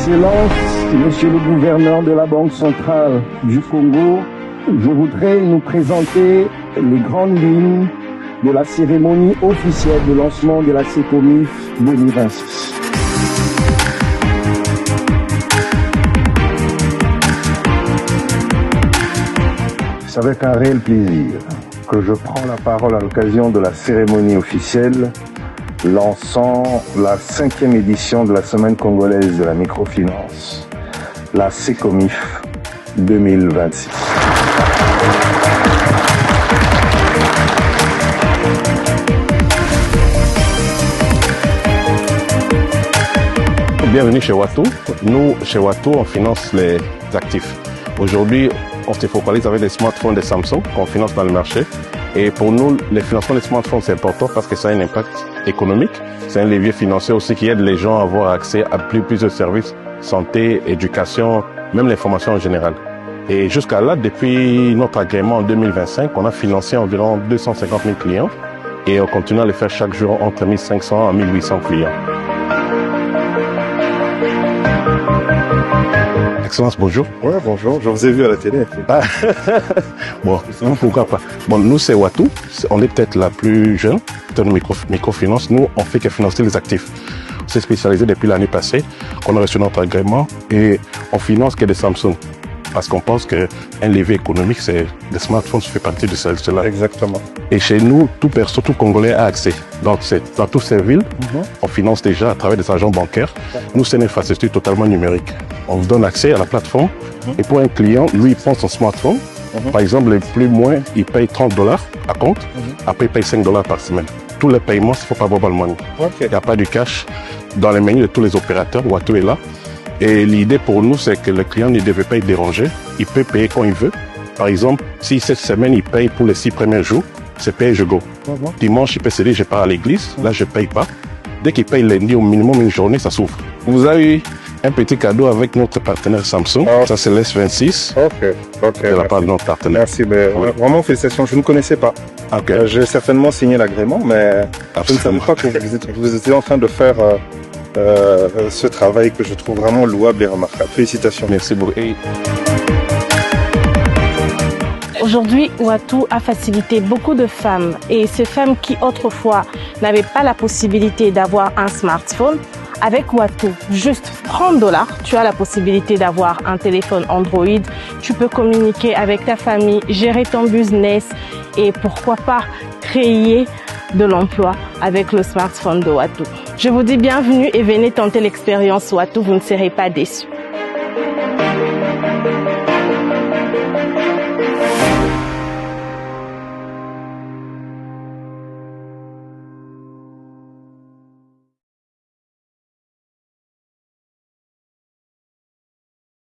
Excellences, Monsieur le gouverneur de la Banque centrale du Congo, je voudrais nous présenter les grandes lignes de la cérémonie officielle de lancement de la CECOMIF 2026. C'est avec un réel plaisir que je prends la parole à l'occasion de la cérémonie officielle lançant la 5e édition de la Semaine congolaise de la microfinance, la CECOMIF 2026. Bienvenue chez Watu. Nous, chez Watu, on finance les actifs. Aujourd'hui, on se focalise avec les smartphones de Samsung qu'on finance dans le marché. Et pour nous, le financement des smartphones, c'est important parce que ça a un impact économique. C'est un levier financier aussi qui aide les gens à avoir accès à plus de services, santé, éducation, même l'information en général. Et jusqu'à là, depuis notre agrément en 2025, on a financé environ 250 000 clients et on continue à le faire chaque jour entre 1500 à 1800 clients. Excellence, bonjour. Ouais, bonjour. Je vous ai vu à la télé. Ah. Bon, pourquoi pas. Bon, nous, c'est Watu. On est peut-être la plus jeune de microfinance. Nous, on fait que financer les actifs. On s'est spécialisé depuis l'année passée. On a reçu notre agrément et on finance que des Samsung. Parce qu'on pense qu'un levier économique, c'est des smartphones, ça fait partie de cela. Exactement. Et chez nous, tout Congolais a accès. Donc, dans toutes ces villes, on finance déjà à travers des agents bancaires. Nous, c'est une infrastructure totalement numérique. On vous donne accès à la plateforme. Et pour un client, lui, il prend son smartphone. Par exemple, le plus moins, il paye $30 à compte. Après, il paye $5 par semaine. Tous les paiements, il faut pas mobile money. Il n'y a pas de cash. Dans les menus de tous les opérateurs, Watu est là. Et l'idée pour nous, c'est que le client ne devait pas être dérangé. Il peut payer quand il veut. Par exemple, si cette semaine, il paye pour les 6 premiers jours, c'est pay je go. Dimanche, il peut se dire, je pars à l'église. Là, je ne paye pas. Dès qu'il paye lundi, au minimum une journée, ça s'ouvre. Vous avez eu un petit cadeau avec notre partenaire Samsung. Ça, c'est l'S26. Ok. De la part de notre partenaire. Merci. Vraiment, félicitations. Je ne connaissais pas. J'ai certainement signé l'agrément, mais je ne savais pas que vous étiez en train de faire ce travail que je trouve vraiment louable et remarquable. Félicitations. Merci beaucoup. Aujourd'hui, Watu a facilité beaucoup de femmes et ces femmes qui autrefois n'avaient pas la possibilité d'avoir un smartphone, avec Watu, juste $30, tu as la possibilité d'avoir un téléphone Android, tu peux communiquer avec ta famille, gérer ton business et pourquoi pas créer de l'emploi avec le smartphone de Watu. Je vous dis bienvenue et venez tenter l'expérience Watu, vous ne serez pas déçus.